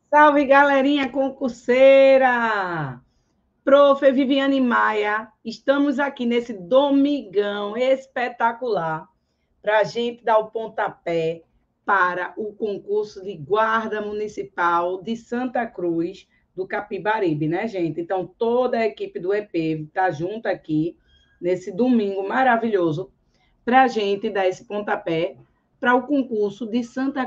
Salve, galerinha concurseira! Prof. Viviane Maia, estamos aqui nesse domingão espetacular para a gente dar o pontapé para o concurso de Guarda Municipal de Santa Cruz do Capibaribe, né, gente? Então, toda a equipe do EP está junto aqui nesse domingo maravilhoso para a gente dar esse pontapé para o concurso de Santa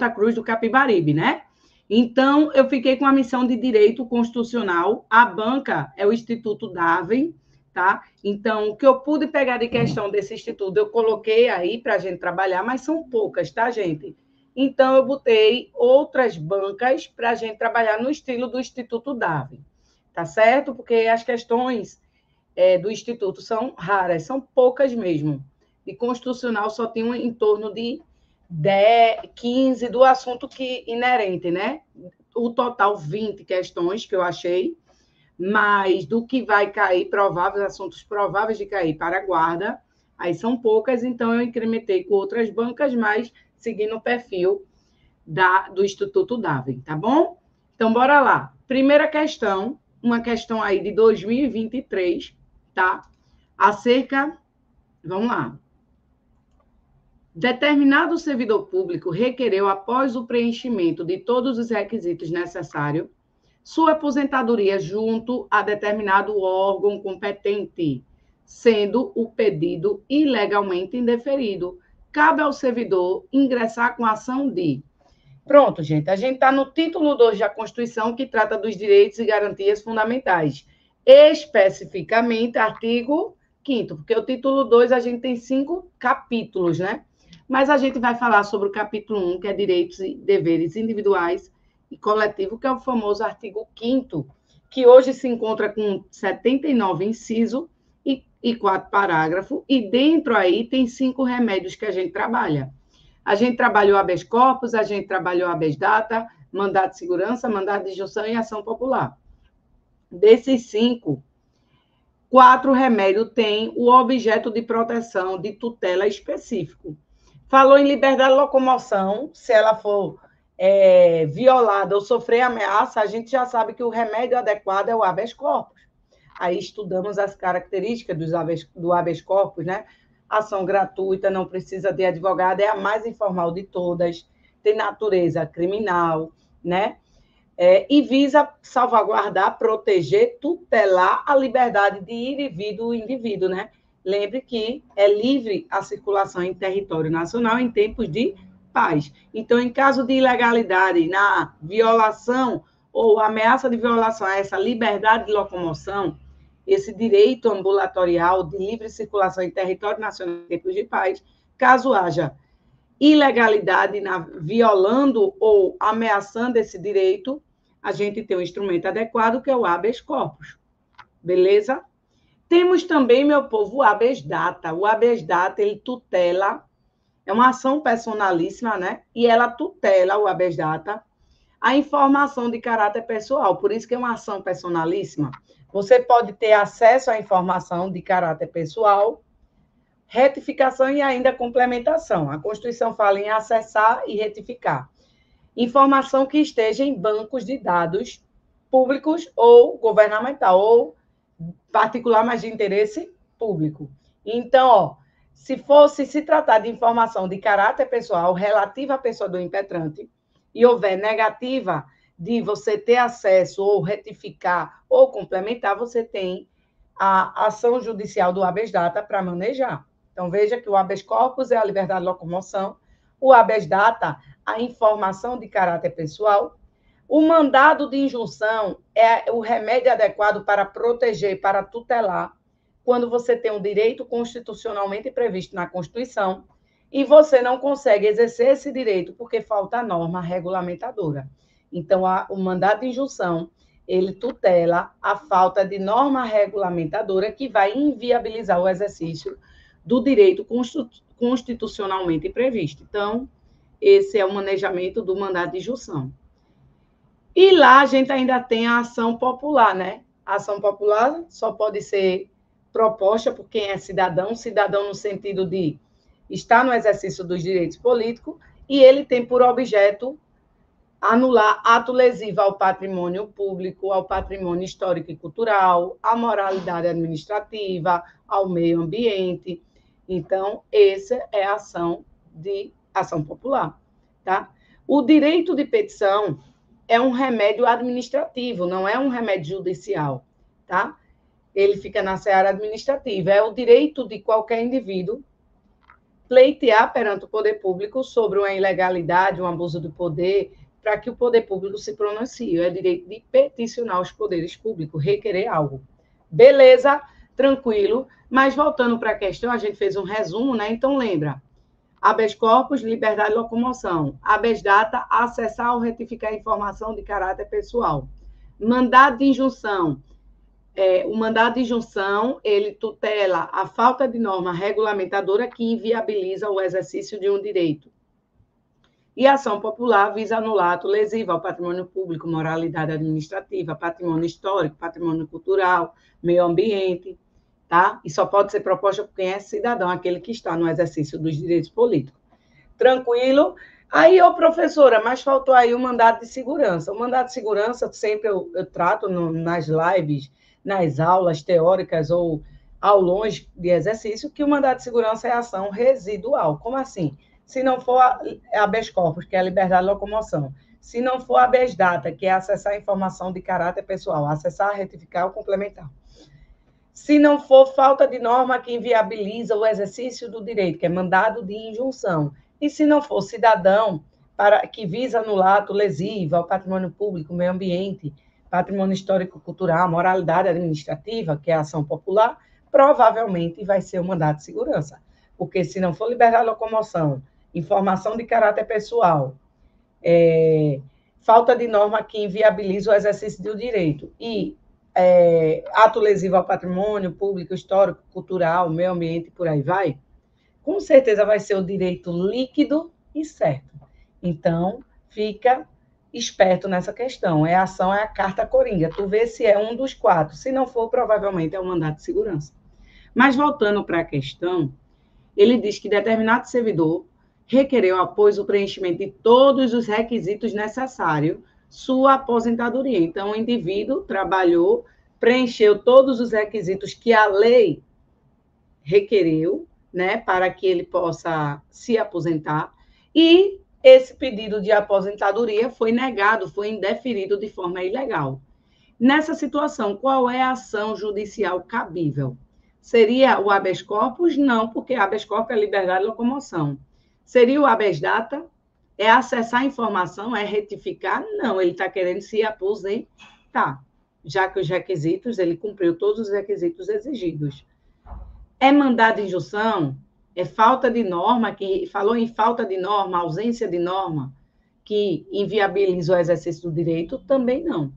Cruz do Capibaribe, né? Então, eu fiquei com a missão de direito constitucional. A banca é o Instituto Darwin, tá? Então, o que eu pude pegar de questão desse instituto, eu coloquei aí para a gente trabalhar, mas são poucas, tá, gente? Então, eu botei outras bancas para a gente trabalhar no estilo do Instituto Darwin, tá certo? Porque as questões do Instituto são raras, são poucas mesmo. E constitucional só tem em torno de 10, 15 do assunto que inerente, né? O total 20 questões que eu achei, mas do que vai cair, prováveis, assuntos prováveis de cair para a guarda, aí são poucas, então eu incrementei com outras bancas, mas seguindo o perfil do Instituto Darwin, tá bom? Então, bora lá. Primeira questão, uma questão aí de 2023, tá? Acerca, vamos lá. Determinado servidor público requereu, após o preenchimento de todos os requisitos necessários, sua aposentadoria junto a determinado órgão competente, sendo o pedido ilegalmente indeferido. Cabe ao servidor ingressar com ação de. Pronto, gente. A gente está no título 2 da Constituição, que trata dos direitos e garantias fundamentais. Especificamente, artigo 5º, porque o título 2 a gente tem 5 capítulos, né? Mas a gente vai falar sobre o capítulo 1, que é direitos e deveres individuais e coletivo, que é o famoso artigo 5º, que hoje se encontra com 79 inciso e 4 parágrafos, e dentro aí tem 5 remédios que a gente trabalha. A gente trabalhou habeas corpus, a gente trabalhou habeas data, mandado de segurança, mandado de injunção e ação popular. Desses 5, 4 remédios têm o objeto de proteção, de tutela específico. Falou em liberdade de locomoção, se ela for violada ou sofrer ameaça, a gente já sabe que o remédio adequado é o habeas corpus. Aí estudamos as características do habeas corpus, né? Ação gratuita, não precisa de advogado, é a mais informal de todas, tem natureza criminal, né? E visa salvaguardar, proteger, tutelar a liberdade de indivíduo, né? Lembre que é livre a circulação em território nacional em tempos de paz. Então, em caso de ilegalidade, na violação ou ameaça de violação a essa liberdade de locomoção, esse direito ambulatorial de livre circulação em território nacional em tempos de paz, caso haja ilegalidade violando ou ameaçando esse direito, a gente tem um instrumento adequado, que é o habeas corpus. Beleza? Temos também, meu povo, o habeas data. O habeas data, ele tutela, é uma ação personalíssima, né? E ela tutela, o habeas data, a informação de caráter pessoal. Por isso que é uma ação personalíssima. Você pode ter acesso à informação de caráter pessoal, retificação e ainda complementação. A Constituição fala em acessar e retificar. Informação que esteja em bancos de dados públicos ou governamental, ou particular, mas de interesse público. Então, ó, se fosse se tratar de informação de caráter pessoal relativa à pessoa do impetrante e houver negativa de você ter acesso ou retificar ou complementar, você tem a ação judicial do habeas data para manejar. Então, veja que o habeas corpus é a liberdade de locomoção, o habeas data, a informação de caráter pessoal, o mandado de injunção é o remédio adequado para proteger, para tutelar, quando você tem um direito constitucionalmente previsto na Constituição e você não consegue exercer esse direito porque falta a norma regulamentadora. Então, o mandado de injunção, ele tutela a falta de norma regulamentadora que vai inviabilizar o exercício do direito constitucionalmente previsto. Então, esse é o manejamento do mandado de injunção. E lá a gente ainda tem a ação popular, né? A ação popular só pode ser proposta por quem é cidadão, cidadão no sentido de estar no exercício dos direitos políticos, e ele tem por objeto anular ato lesivo ao patrimônio público, ao patrimônio histórico e cultural, à moralidade administrativa, ao meio ambiente. Então, essa é a ação popular, tá? O direito de petição é um remédio administrativo, não é um remédio judicial, tá? Ele fica na seara administrativa, é o direito de qualquer indivíduo pleitear perante o poder público sobre uma ilegalidade, um abuso do poder, para que o poder público se pronuncie. É direito de peticionar os poderes públicos, requerer algo. Beleza, tranquilo. Mas voltando para a questão, a gente fez um resumo, né? Então lembra, habeas corpus, liberdade de locomoção. Habeas data, acessar ou retificar informação de caráter pessoal. Mandado de injunção. O mandado de injunção, ele tutela a falta de norma regulamentadora que inviabiliza o exercício de um direito. E a ação popular visa anular ato lesivo ao patrimônio público, moralidade administrativa, patrimônio histórico, patrimônio cultural, meio ambiente, tá? E só pode ser proposta por quem é cidadão, aquele que está no exercício dos direitos políticos. Tranquilo? Aí, professora, mas faltou aí o mandado de segurança. O mandado de segurança, sempre eu trato nas lives, nas aulas teóricas ou aulões de exercício, que o mandado de segurança é ação residual. Como assim? Se não for habeas corpus, que é a liberdade de locomoção, se não for habeas data, que é acessar informação de caráter pessoal, acessar, retificar ou complementar. Se não for falta de norma que inviabiliza o exercício do direito, que é mandado de injunção. E se não for cidadão que visa anular ato lesivo ao patrimônio público, meio ambiente, patrimônio histórico-cultural, moralidade administrativa, que é a ação popular, provavelmente vai ser o mandado de segurança. Porque se não for liberdade de locomoção, informação de caráter pessoal, falta de norma que inviabiliza o exercício do direito e ato lesivo ao patrimônio público, histórico, cultural, meio ambiente, por aí vai, com certeza vai ser o direito líquido e certo. Então, fica esperto nessa questão. A ação é a carta coringa. Tu vê se é um dos 4. Se não for, provavelmente é o mandado de segurança. Mas voltando para a questão, ele diz que determinado servidor requereu, após o preenchimento de todos os requisitos necessários, sua aposentadoria. Então, o indivíduo trabalhou, preencheu todos os requisitos que a lei requereu, né, para que ele possa se aposentar, e esse pedido de aposentadoria foi negado, foi indeferido de forma ilegal. Nessa situação, qual é a ação judicial cabível? Seria o habeas corpus? Não, porque habeas corpus é liberdade de locomoção. Seria o habeas data? É acessar a informação? É retificar? Não, ele está querendo se aposentar, já que os requisitos, ele cumpriu todos os requisitos exigidos. É mandado de injunção? É falta de norma, que falou em falta de norma, ausência de norma, que inviabiliza o exercício do direito? Também não.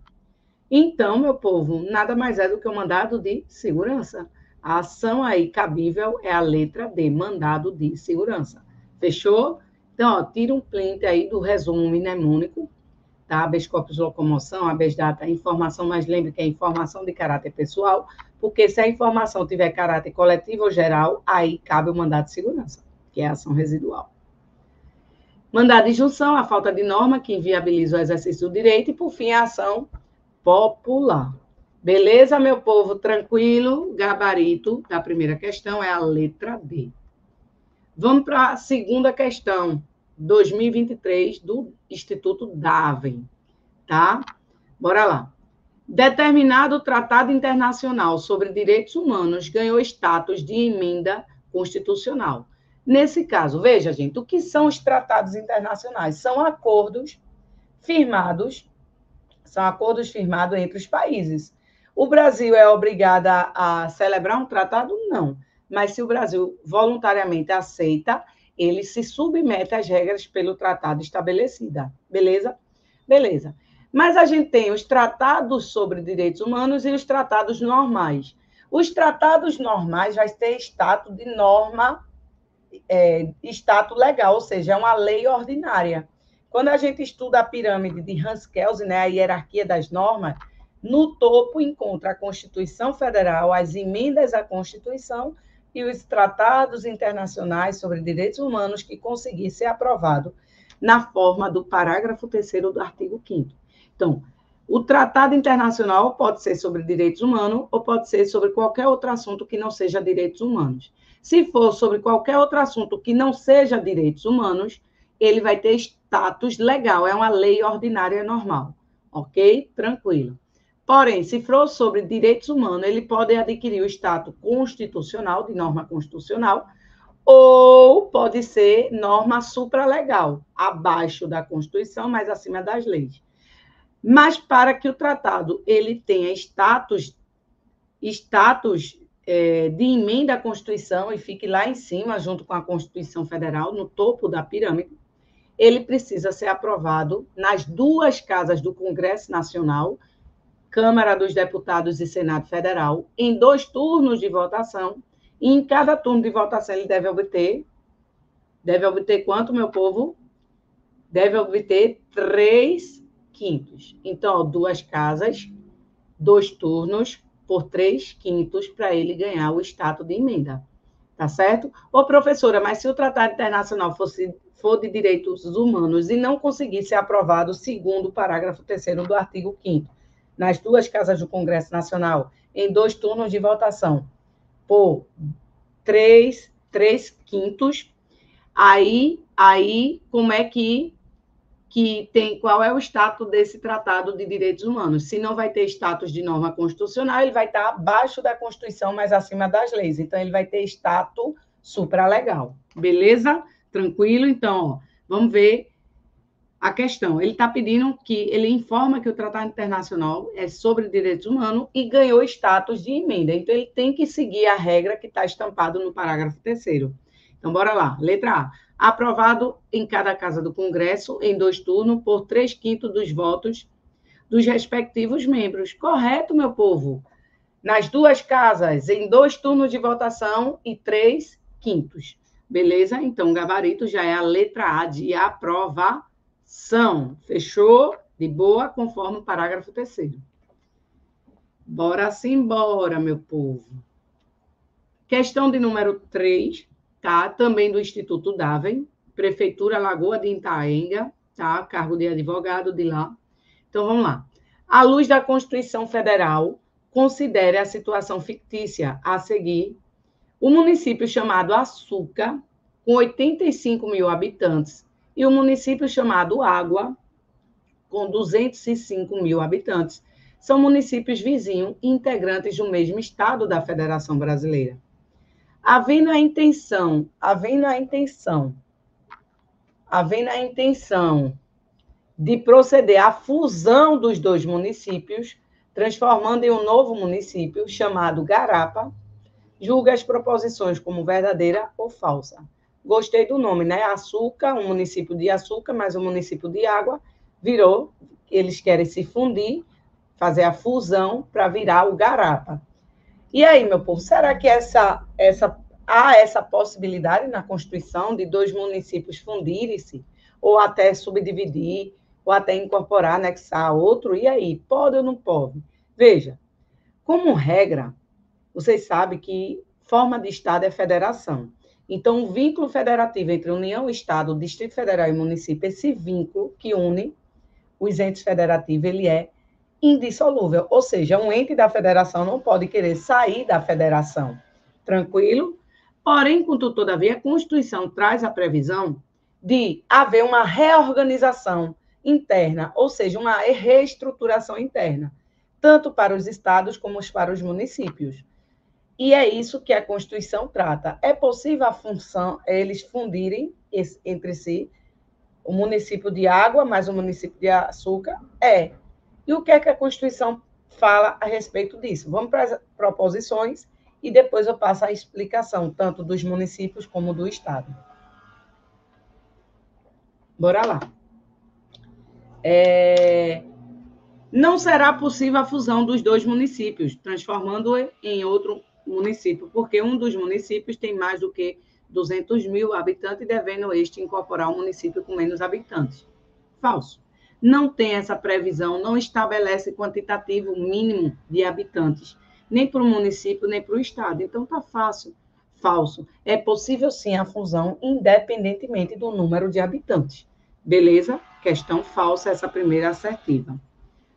Então, meu povo, nada mais é do que o mandado de segurança. A ação aí cabível é a letra D, mandado de segurança. Fechou? Então, tira um print aí do resumo mnemônico, tá? Habeas corpus locomoção, habeas data, informação, mas lembre que é informação de caráter pessoal, porque se a informação tiver caráter coletivo ou geral, aí cabe o mandado de segurança, que é a ação residual. Mandado de injunção, a falta de norma que inviabiliza o exercício do direito, e, por fim, a ação popular. Beleza, meu povo? Tranquilo? Gabarito da primeira questão é a letra D. Vamos para a segunda questão, 2023, do Instituto Darwin, tá? Bora lá. Determinado tratado internacional sobre direitos humanos ganhou status de emenda constitucional. Nesse caso, veja, gente, o que são os tratados internacionais? São acordos firmados entre os países. O Brasil é obrigado a celebrar um tratado? Não. Mas se o Brasil voluntariamente aceita, ele se submete às regras pelo tratado estabelecida. Beleza? Beleza. Mas a gente tem os tratados sobre direitos humanos e os tratados normais. Os tratados normais vai ter status de norma, status legal, ou seja, é uma lei ordinária. Quando a gente estuda a pirâmide de Hans Kelsen, né, a hierarquia das normas, no topo encontra a Constituição Federal, as emendas à Constituição e os tratados internacionais sobre direitos humanos que conseguiram ser aprovados na forma do parágrafo 3º do artigo 5º. Então, o tratado internacional pode ser sobre direitos humanos ou pode ser sobre qualquer outro assunto que não seja direitos humanos. Se for sobre qualquer outro assunto que não seja direitos humanos, ele vai ter status legal, é uma lei ordinária normal, ok? Tranquilo. Porém, se for sobre direitos humanos, ele pode adquirir o status constitucional, de norma constitucional, ou pode ser norma supralegal, abaixo da Constituição, mas acima das leis. Mas para que o tratado ele tenha status de emenda à Constituição e fique lá em cima, junto com a Constituição Federal, no topo da pirâmide, ele precisa ser aprovado nas duas casas do Congresso Nacional, Câmara dos Deputados e Senado Federal, em 2 turnos de votação, e em cada turno de votação ele deve obter quanto, meu povo? Deve obter 3/5. Então, 2 casas, 2 turnos, por 3/5 para ele ganhar o status de emenda. Tá certo? Ô, professora, mas se o Tratado Internacional for de direitos humanos e não conseguir ser aprovado segundo o parágrafo 3º do artigo 5º, nas 2 casas do Congresso Nacional, em 2 turnos de votação, por 3/5, aí como é que tem, qual é o status desse tratado de direitos humanos? Se não vai ter status de norma constitucional, ele vai estar abaixo da Constituição, mas acima das leis. Então, ele vai ter status supralegal. Beleza? Tranquilo? Então, ó, vamos ver a questão. Ele está pedindo ele informa que o Tratado Internacional é sobre direitos humanos e ganhou status de emenda. Então, ele tem que seguir a regra que está estampada no parágrafo 3º. Então, bora lá. Letra A. Aprovado em cada casa do Congresso, em 2 turnos, por 3/5 dos votos dos respectivos membros. Correto, meu povo? Nas 2 casas, em 2 turnos de votação e 3/5. Beleza? Então, o gabarito já é a letra A de aprovação. Fechou? De boa, conforme o parágrafo 3º. Bora simbora, meu povo. Questão de número 3. Tá? Também do Instituto Daven, Prefeitura Lagoa de Itaenga, tá? Cargo de advogado de lá. Então, vamos lá. À luz da Constituição Federal, considere a situação fictícia a seguir. O município chamado Açúcar, com 85 mil habitantes, e o município chamado Água, com 205 mil habitantes, são municípios vizinhos e integrantes do mesmo estado da Federação Brasileira. Havendo a intenção de proceder à fusão dos 2 municípios, transformando em um novo município chamado Garapa, julga as proposições como verdadeira ou falsa. Gostei do nome, né? Açúcar, um município de açúcar, mas um município de água, virou, eles querem se fundir, fazer a fusão para virar o Garapa. E aí, meu povo, será que há essa possibilidade na Constituição de 2 municípios fundirem-se, ou até subdividir, ou até incorporar, anexar outro? E aí, pode ou não pode? Veja, como regra, vocês sabem que forma de Estado é federação. Então, o vínculo federativo entre União, Estado, Distrito Federal e município, esse vínculo que une os entes federativos, ele é indissolúvel, ou seja, um ente da federação não pode querer sair da federação. Tranquilo? Porém, contudo, todavia, a Constituição traz a previsão de haver uma reorganização interna, ou seja, uma reestruturação interna, tanto para os estados como para os municípios. E é isso que a Constituição trata. É possível eles fundirem entre si o município de Água mais o município de Açúcar? É. E o que é que a Constituição fala a respeito disso? Vamos para as proposições e depois eu passo a explicação, tanto dos municípios como do Estado. Bora lá. Não será possível a fusão dos 2 municípios, transformando em outro município, porque um dos municípios tem mais do que 200 mil habitantes, devendo este incorporar um município com menos habitantes. Falso. Não tem essa previsão, não estabelece quantitativo mínimo de habitantes, nem para o município, nem para o estado. Então, está fácil. Falso. É possível, sim, a fusão, independentemente do número de habitantes. Beleza? Questão falsa, essa primeira assertiva.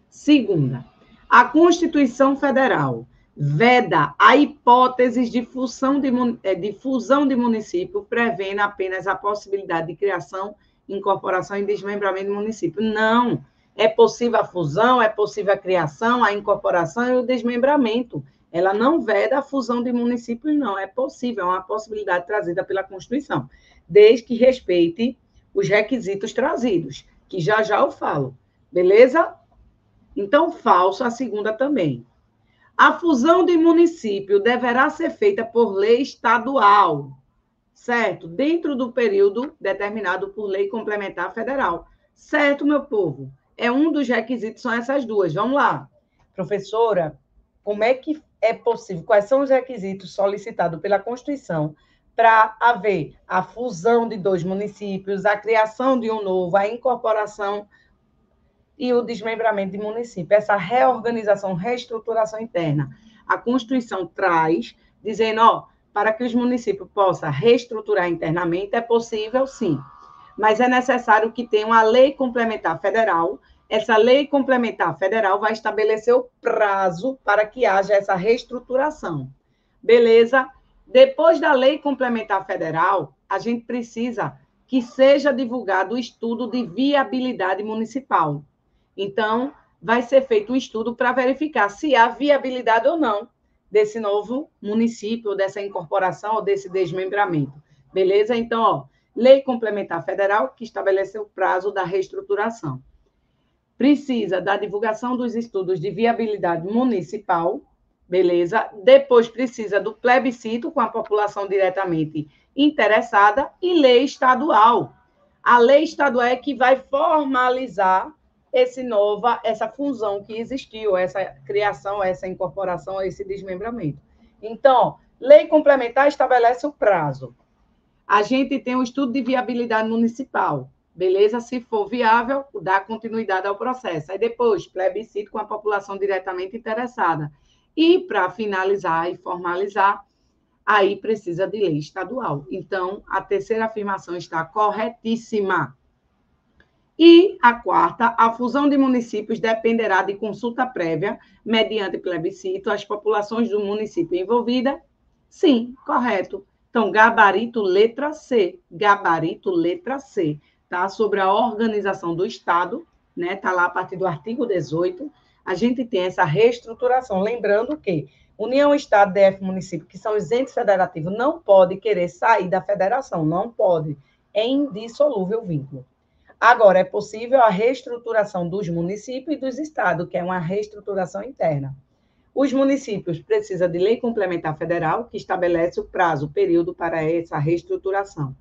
Segunda, a Constituição Federal veda a hipótese de fusão de município, prevendo apenas a possibilidade de criação, incorporação e desmembramento de município. Não. É possível a fusão, é possível a criação, a incorporação e o desmembramento. Ela não veda a fusão de municípios, não. É possível, é uma possibilidade trazida pela Constituição, desde que respeite os requisitos trazidos, que já eu falo. Beleza? Então, falso a segunda também. A fusão de município deverá ser feita por lei estadual, certo? Dentro do período determinado por lei complementar federal. Certo, meu povo? É um dos requisitos, são essas duas. Vamos lá. Professora, como é que é possível? Quais são os requisitos solicitados pela Constituição para haver a fusão de dois municípios, a criação de um novo, a incorporação e o desmembramento de município, essa reorganização, reestruturação interna. A Constituição traz, dizendo, para que os municípios possam reestruturar internamente, é possível, sim, mas é necessário que tenha uma lei complementar federal. Essa lei complementar federal vai estabelecer o prazo para que haja essa reestruturação. Beleza? Depois da lei complementar federal, a gente precisa que seja divulgado o estudo de viabilidade municipal. Então, vai ser feito um estudo para verificar se há viabilidade ou não desse novo município, ou dessa incorporação, ou desse desmembramento. Beleza? Então, lei complementar federal, que estabelece o prazo da reestruturação. Precisa da divulgação dos estudos de viabilidade municipal, beleza? Depois precisa do plebiscito com a população diretamente interessada e lei estadual. A lei estadual é que vai formalizar essa fusão que existiu, essa criação, essa incorporação, esse desmembramento. Então, lei complementar estabelece o prazo. A gente tem o estudo de viabilidade municipal, beleza? Se for viável, dá continuidade ao processo. Aí depois, plebiscito com a população diretamente interessada. E para finalizar e formalizar, aí precisa de lei estadual. Então, a terceira afirmação está corretíssima. E a quarta, a fusão de municípios dependerá de consulta prévia, mediante plebiscito, às populações do município envolvida? Sim, correto. Então, gabarito letra C. Gabarito letra C. Tá? Sobre a organização do Estado, né? Está lá a partir do artigo 18. A gente tem essa reestruturação. Lembrando que União, Estado, DF, município, que são os entes federativos, não pode querer sair da federação. Não pode. É indissolúvel vínculo. Agora, é possível a reestruturação dos municípios e dos estados, que é uma reestruturação interna. Os municípios precisam de lei complementar federal, que estabelece o prazo, o período para essa reestruturação.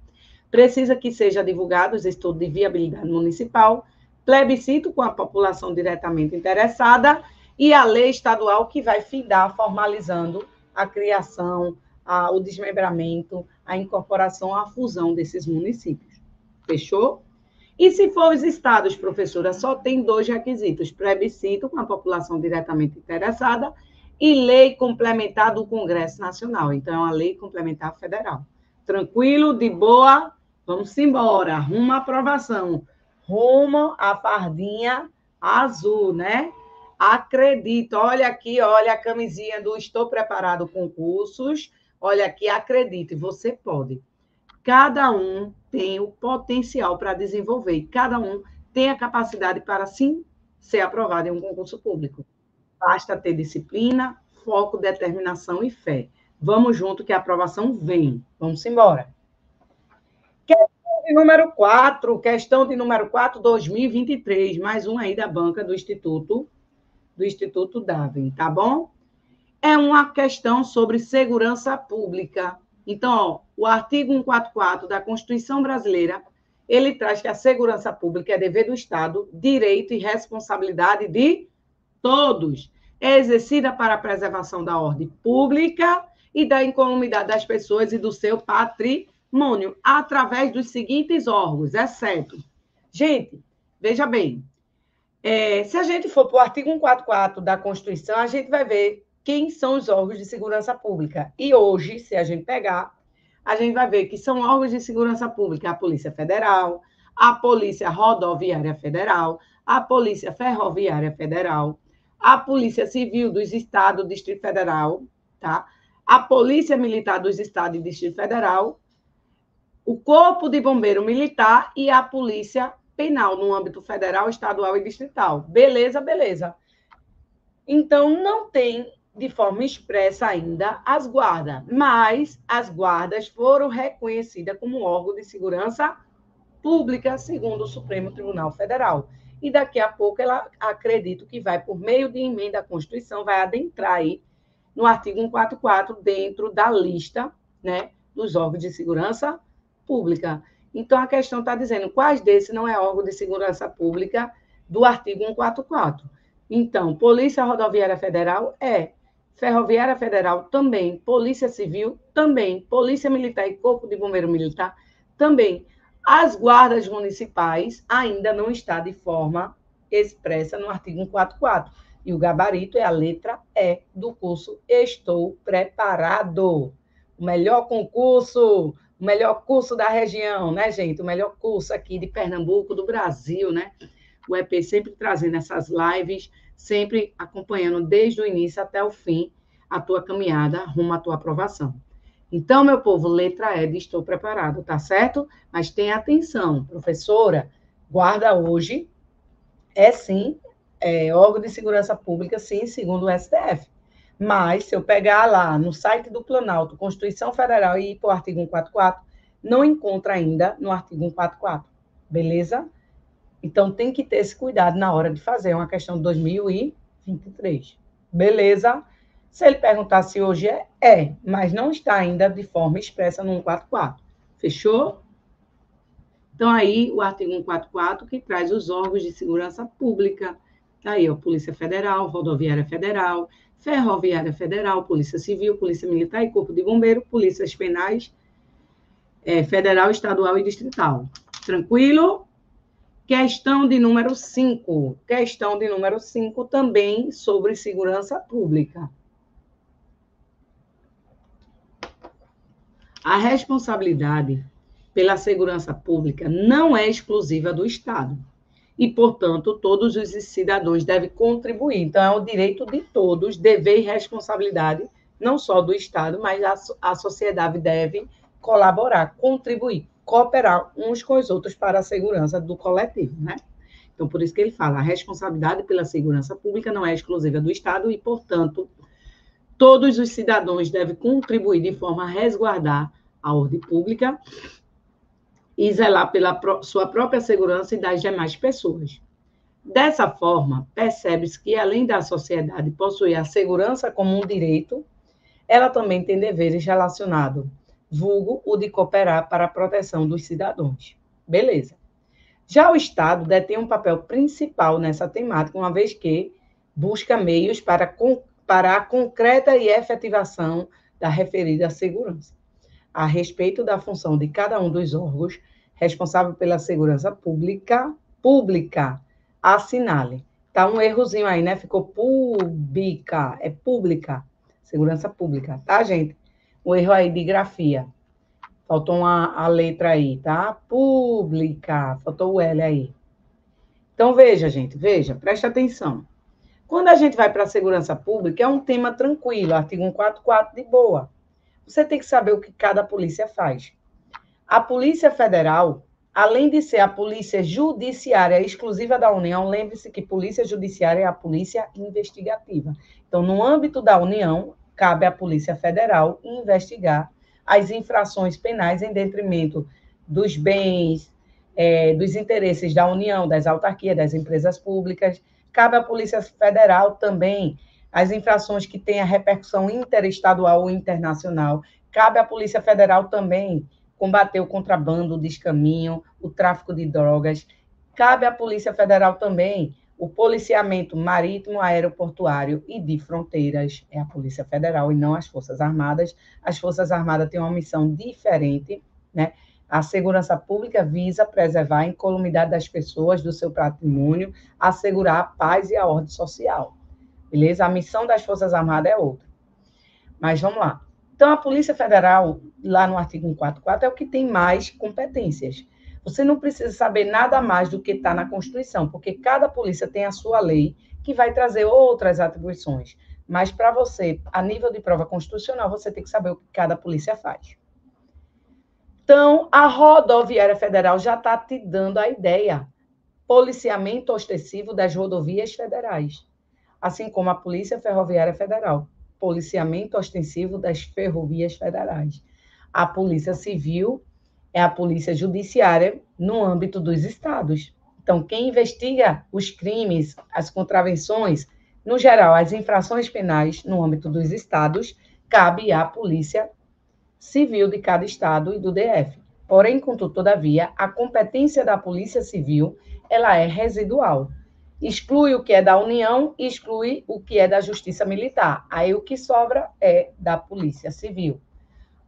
Precisa que seja divulgado os estudos de viabilidade municipal, plebiscito com a população diretamente interessada e a lei estadual que vai findar, formalizando a criação, o desmembramento, a incorporação, a fusão desses municípios. Fechou? E se for os estados, professora, só tem 2 requisitos: plebiscito com a população diretamente interessada e lei complementar do Congresso Nacional. Então, é uma lei complementar federal. Tranquilo, de boa? Vamos embora. Rumo à aprovação. Rumo à fardinha azul, né? Acredito. Olha aqui, olha a camisinha do Estou Preparado Concursos. Olha aqui, acredite, você pode. Cada um tem o potencial para desenvolver, e cada um tem a capacidade para, sim, ser aprovado em um concurso público. Basta ter disciplina, foco, determinação e fé. Vamos junto que a aprovação vem. Vamos embora. Questão de número 4, 2023. Mais um aí da banca do Instituto Darwin, tá bom? É uma questão sobre segurança pública. Então, o artigo 144 da Constituição Brasileira, ele traz que a segurança pública é dever do Estado, direito e responsabilidade de todos. É exercida para a preservação da ordem pública e da incolumidade das pessoas e do seu patrimônio, através dos seguintes órgãos, exceto. Gente, veja bem, se a gente for para o artigo 144 da Constituição, a gente vai ver quem são os órgãos de segurança pública. E hoje, se a gente pegar, a gente vai ver que são órgãos de segurança pública a Polícia Federal, a Polícia Rodoviária Federal, a Polícia Ferroviária Federal, a Polícia Civil dos Estados, Distrito Federal, tá? A Polícia Militar dos Estados e Distrito Federal, o Corpo de Bombeiro Militar e a Polícia Penal no âmbito federal, estadual e distrital. Beleza, beleza. Então, não tem de forma expressa ainda as guardas, mas as guardas foram reconhecidas como órgão de segurança pública, segundo o Supremo Tribunal Federal. E daqui a pouco ela acredito que vai, por meio de emenda à Constituição, vai adentrar aí no artigo 144, dentro da lista, né, dos órgãos de segurança pública. Então, a questão está dizendo quais desses não é órgão de segurança pública do artigo 144. Então, Polícia Rodoviária Federal é, Ferroviária Federal também, Polícia Civil também, Polícia Militar e Corpo de Bombeiro Militar também. As guardas municipais ainda não está de forma expressa no artigo 144. E o gabarito é a letra E do curso Estou Preparado. O melhor concurso, o melhor curso da região, né, gente? O melhor curso aqui de Pernambuco, do Brasil, né? O EP sempre trazendo essas lives, sempre acompanhando desde o início até o fim a tua caminhada rumo à tua aprovação. Então, meu povo, letra E de Estou Preparado, tá certo? Mas tenha atenção, professora, guarda hoje sim, órgão de segurança pública, sim, segundo o STF. Mas, se eu pegar lá no site do Planalto, Constituição Federal, e ir para o artigo 144, não encontra ainda no artigo 144, beleza? Então, tem que ter esse cuidado na hora de fazer, é uma questão de 2023, beleza? Se ele perguntar se hoje mas não está ainda de forma expressa no 144. Fechou? Então, aí, o artigo 144, que traz os órgãos de segurança pública. Aí, ó, Polícia Federal, Rodoviária Federal, Ferroviária Federal, Polícia Civil, Polícia Militar e Corpo de Bombeiro, Polícias Penais, Federal, Estadual e Distrital. Tranquilo? Questão de número 5. Questão de número 5 também sobre segurança pública. A responsabilidade pela segurança pública não é exclusiva do Estado. E, portanto, todos os cidadãos devem contribuir. Então, é o direito de todos, dever e responsabilidade, não só do Estado, mas a sociedade deve colaborar, contribuir, cooperar uns com os outros para a segurança do coletivo, né? Então, por isso que ele fala, a responsabilidade pela segurança pública não é exclusiva do Estado e, portanto, todos os cidadãos devem contribuir de forma a resguardar a ordem pública e zelar pela sua própria segurança e das demais pessoas. Dessa forma, percebe-se que, além da sociedade possuir a segurança como um direito, ela também tem deveres relacionados, vulgo o de cooperar para a proteção dos cidadãos. Beleza. Já o Estado detém um papel principal nessa temática, uma vez que busca meios para a concreta e efetivação da referida segurança. A respeito da função de cada um dos órgãos responsável pela segurança pública, assinale. Tá um errozinho aí, né? Ficou pública, é pública, segurança pública, tá, gente? Um erro aí de grafia. Faltou a letra aí, tá? Pública, faltou o L aí. Então, veja, gente, veja, preste atenção. Quando a gente vai para a segurança pública, é um tema tranquilo, artigo 144 de boa. Você tem que saber o que cada polícia faz. A Polícia Federal, além de ser a polícia judiciária exclusiva da União, lembre-se que polícia judiciária é a polícia investigativa. Então, no âmbito da União, cabe à Polícia Federal investigar as infrações penais em detrimento dos bens, dos interesses da União, das autarquias, das empresas públicas. Cabe à Polícia Federal também as infrações que têm a repercussão interestadual ou internacional. Cabe à Polícia Federal também combater o contrabando, o descaminho, o tráfico de drogas. Cabe à Polícia Federal também o policiamento marítimo, aeroportuário e de fronteiras. É a Polícia Federal e não as Forças Armadas. As Forças Armadas têm uma missão diferente, né? A segurança pública visa preservar a incolumidade das pessoas, do seu patrimônio, assegurar a paz e a ordem social. Beleza? A missão das Forças Armadas é outra. Mas vamos lá. Então, a Polícia Federal, lá no artigo 144, é o que tem mais competências. Você não precisa saber nada mais do que está na Constituição, porque cada polícia tem a sua lei que vai trazer outras atribuições. Mas para você, a nível de prova constitucional, você tem que saber o que cada polícia faz. Então, a Rodoviária Federal já está te dando a ideia. Policiamento ostensivo das rodovias federais, assim como a Polícia Ferroviária Federal, policiamento ostensivo das ferrovias federais. A Polícia Civil é a Polícia Judiciária no âmbito dos estados. Então, quem investiga os crimes, as contravenções, no geral, as infrações penais no âmbito dos estados, cabe à Polícia Civil de cada estado e do DF. Porém, contudo, todavia, a competência da Polícia Civil ela é residual. Exclui o que é da União e exclui o que é da Justiça Militar. Aí o que sobra é da Polícia Civil.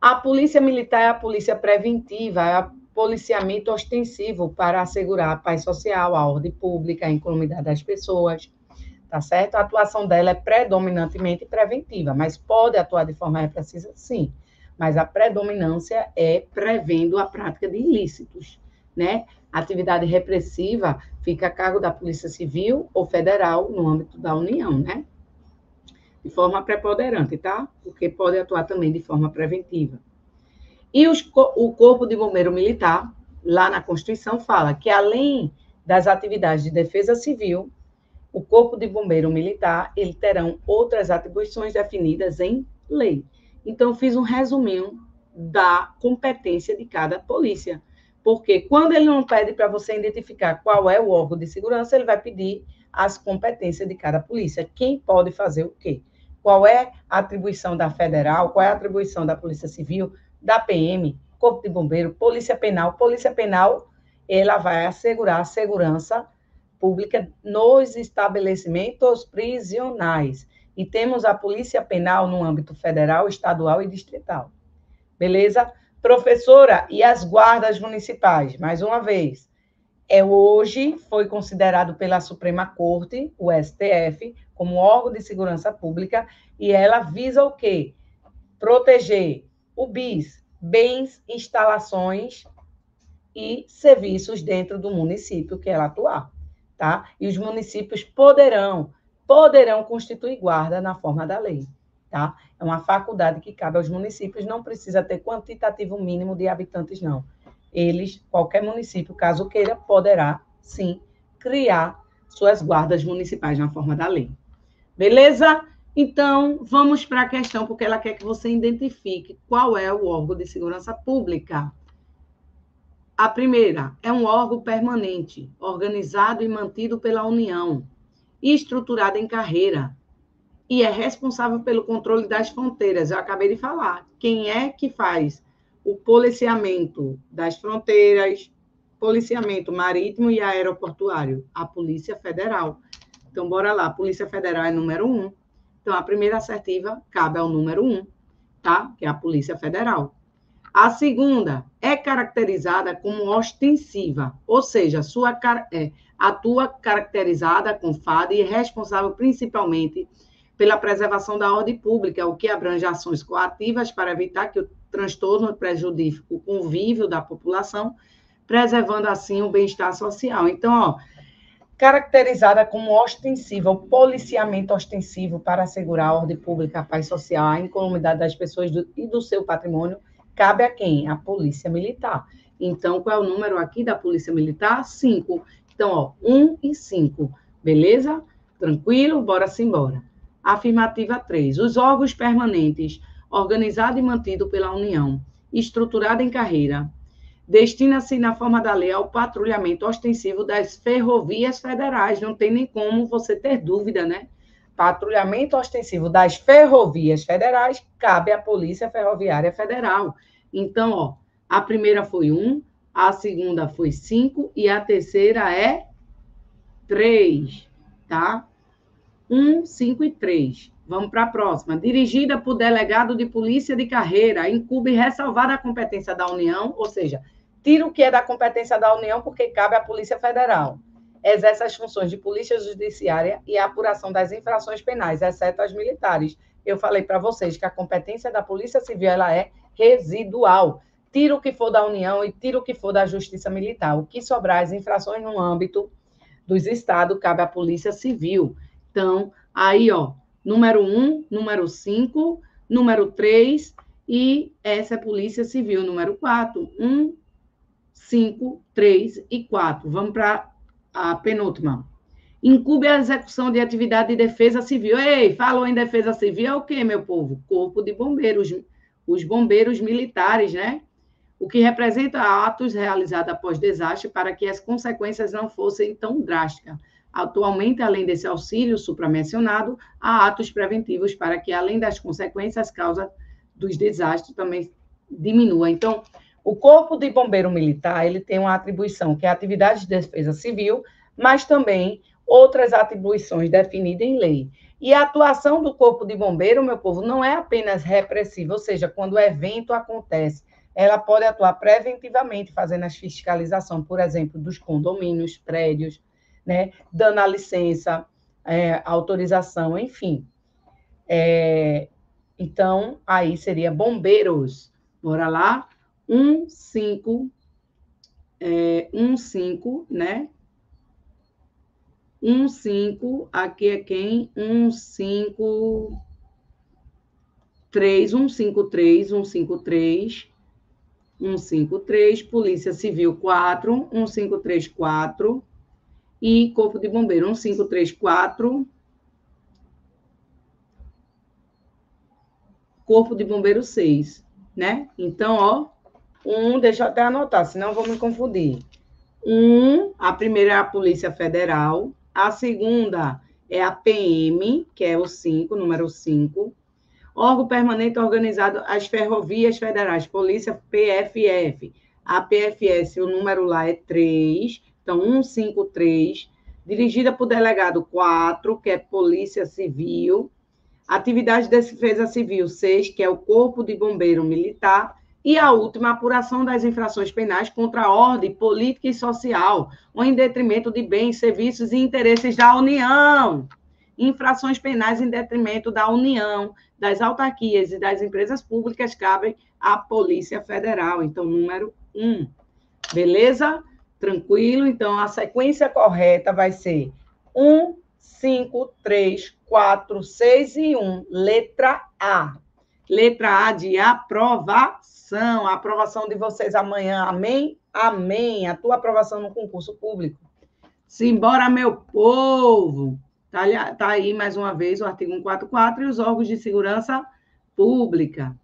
A Polícia Militar é a polícia preventiva, é o policiamento ostensivo para assegurar a paz social, a ordem pública, a incolumidade das pessoas, tá certo? A atuação dela é predominantemente preventiva, mas pode atuar de forma repressiva, sim. Mas a predominância é prevendo a prática de ilícitos, né? A atividade repressiva fica a cargo da Polícia Civil ou Federal no âmbito da União, né? De forma preponderante, tá? Porque pode atuar também de forma preventiva. E o Corpo de Bombeiro Militar, lá na Constituição, fala que, além das atividades de defesa civil, o Corpo de Bombeiro Militar, ele terão outras atribuições definidas em lei. Então, fiz um resuminho da competência de cada polícia. Porque quando ele não pede para você identificar qual é o órgão de segurança, ele vai pedir as competências de cada polícia. Quem pode fazer o quê? Qual é a atribuição da Federal, qual é a atribuição da Polícia Civil, da PM, Corpo de Bombeiro, Polícia Penal. Polícia Penal, ela vai assegurar a segurança pública nos estabelecimentos prisionais. E temos a Polícia Penal no âmbito federal, estadual e distrital. Beleza? Professora, e as guardas municipais? Mais uma vez, hoje foi considerado pela Suprema Corte, o STF, como órgão de segurança pública, e ela visa o quê? Proteger o BIS, bens, instalações e serviços dentro do município que ela atuar, tá? E os municípios poderão constituir guarda na forma da lei, tá? É uma faculdade que cabe aos municípios, não precisa ter quantitativo mínimo de habitantes, não. Qualquer município, caso queira, poderá, sim, criar suas guardas municipais na forma da lei. Beleza? Então, vamos para a questão, porque ela quer que você identifique qual é o órgão de segurança pública. A primeira é um órgão permanente, organizado e mantido pela União, e estruturado em carreira, e é responsável pelo controle das fronteiras. Eu acabei de falar. Quem é que faz o policiamento das fronteiras, policiamento marítimo e aeroportuário? A Polícia Federal. Então, bora lá. A Polícia Federal é número 1. Então, a primeira assertiva cabe ao número 1, tá? Que é a Polícia Federal. A segunda é caracterizada como ostensiva, ou seja, atua caracterizada com FAD e é responsável principalmente pela preservação da ordem pública, o que abrange ações coativas para evitar que o transtorno prejudique o convívio da população, preservando assim o bem-estar social. Então, caracterizada como ostensiva, o policiamento ostensivo para assegurar a ordem pública, a paz social, a incolumidade das pessoas e do seu patrimônio, cabe a quem? A Polícia Militar. Então, qual é o número aqui da Polícia Militar? 5. Então, 1 e 5. Beleza? Tranquilo? Bora-se embora. Afirmativa 3. Os órgãos permanentes, organizado e mantido pela União, estruturado em carreira, destina-se na forma da lei ao patrulhamento ostensivo das ferrovias federais. Não tem nem como você ter dúvida, né? Patrulhamento ostensivo das ferrovias federais cabe à Polícia Ferroviária Federal. Então, a primeira foi 1, a segunda foi 5 e a terceira é 3, tá? 1, 5 e 3. Vamos para a próxima. Dirigida por delegado de polícia de carreira, incumbe ressalvar a competência da União, ou seja, tira o que é da competência da União porque cabe à Polícia Federal. Exerce as funções de polícia judiciária e a apuração das infrações penais, exceto as militares. Eu falei para vocês que a competência da Polícia Civil ela é residual. tira o que for da União e tira o que for da Justiça Militar. O que sobrar, as infrações no âmbito dos estados, cabe à Polícia Civil. Então, aí, ó, número 1, número 5, número 3, e essa é a Polícia Civil, número 4. 1, 5, 3 e 4. Vamos para a penúltima. Incube a execução de atividade de defesa civil. Ei, falou em defesa civil, é o quê, meu povo? Corpo de bombeiros, os bombeiros militares, né? O que representa atos realizados após desastre para que as consequências não fossem tão drásticas. Atualmente, além desse auxílio supramencionado, há atos preventivos para que, além das consequências, as causas dos desastres também diminua. Então, o Corpo de Bombeiro Militar, ele tem uma atribuição que é a atividade de defesa civil, mas também outras atribuições definidas em lei. E a atuação do Corpo de Bombeiro, meu povo, não é apenas repressiva, ou seja, quando o evento acontece, ela pode atuar preventivamente, fazendo a fiscalização, por exemplo, dos condomínios, prédios, né, dando a licença, autorização, enfim. Então, aí seria bombeiros. Bora lá. 1, 5, né? 1, 5, aqui é quem? 1, 5, 3, 1, 5, 3, 1, 5, 3, 1, 5, 3, Polícia Civil 4, 1, 5, 3, 4, e Corpo de Bombeiro 1, 5, 3, 4, Corpo de Bombeiro 6, né? Então, ó, deixa eu até anotar, senão eu vou me confundir. A primeira é a Polícia Federal, a segunda é a PM, que é o 5, número 5, órgão permanente organizado às ferrovias federais, Polícia PFF, a PFS, o número lá é 3, então 153, dirigida por delegado 4, que é Polícia Civil, atividade de defesa civil 6, que é o Corpo de Bombeiro Militar, e a última, apuração das infrações penais contra a ordem política e social, ou em detrimento de bens, serviços e interesses da União. Infrações penais em detrimento da União, das autarquias e das empresas públicas cabem à Polícia Federal. Então, número 1. Beleza? Tranquilo? Então, a sequência correta vai ser 1, 5, 3, 4, 6 e 1. Letra A. Letra A de aprovação. A aprovação de vocês amanhã. Amém? Amém. A tua aprovação no concurso público. Simbora, meu povo. Tá aí, mais uma vez, o artigo 144 e os órgãos de segurança pública.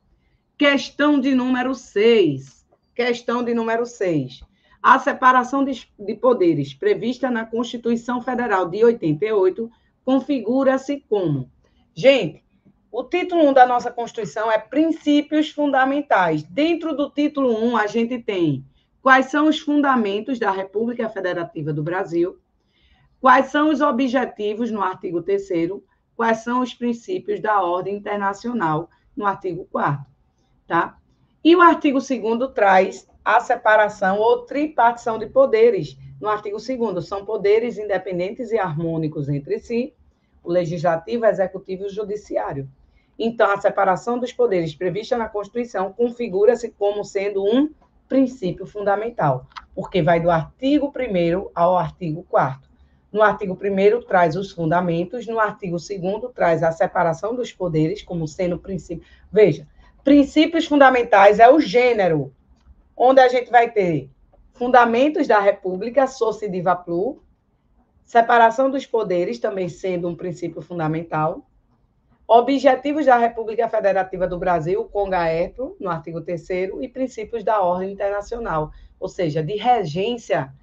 Questão de número 6. Questão de número 6. A separação de poderes prevista na Constituição Federal de 88 configura-se como... Gente, o título 1 da nossa Constituição é Princípios Fundamentais. Dentro do título 1, a gente tem quais são os fundamentos da República Federativa do Brasil, quais são os objetivos no artigo 3º, quais são os princípios da ordem internacional no artigo 4º, tá? E o artigo 2º traz a separação ou tripartição de poderes. No artigo 2º, são poderes independentes e harmônicos entre si, o legislativo, o executivo e o judiciário. Então, a separação dos poderes prevista na Constituição configura-se como sendo um princípio fundamental, porque vai do artigo 1º ao artigo 4º. No artigo 1º traz os fundamentos, no artigo 2º traz a separação dos poderes como sendo princípio. Veja, princípios fundamentais é o gênero, onde a gente vai ter fundamentos da República, soci diva plu, separação dos poderes também sendo um princípio fundamental, objetivos da República Federativa do Brasil, CONGAEPRO, no artigo 3º, e princípios da ordem internacional, ou seja, de regência,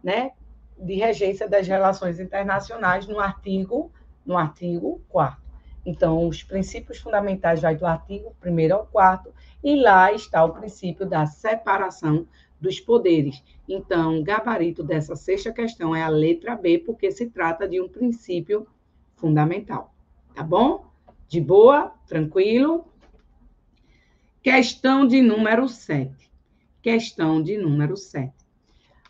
né? De regência das relações internacionais no artigo 4º. Então, os princípios fundamentais vai do artigo 1º ao 4º, e lá está o princípio da separação dos poderes. Então, o gabarito dessa 6ª questão é a letra B, porque se trata de um princípio fundamental. Tá bom? De boa? Tranquilo? Questão de número 7. Questão de número 7.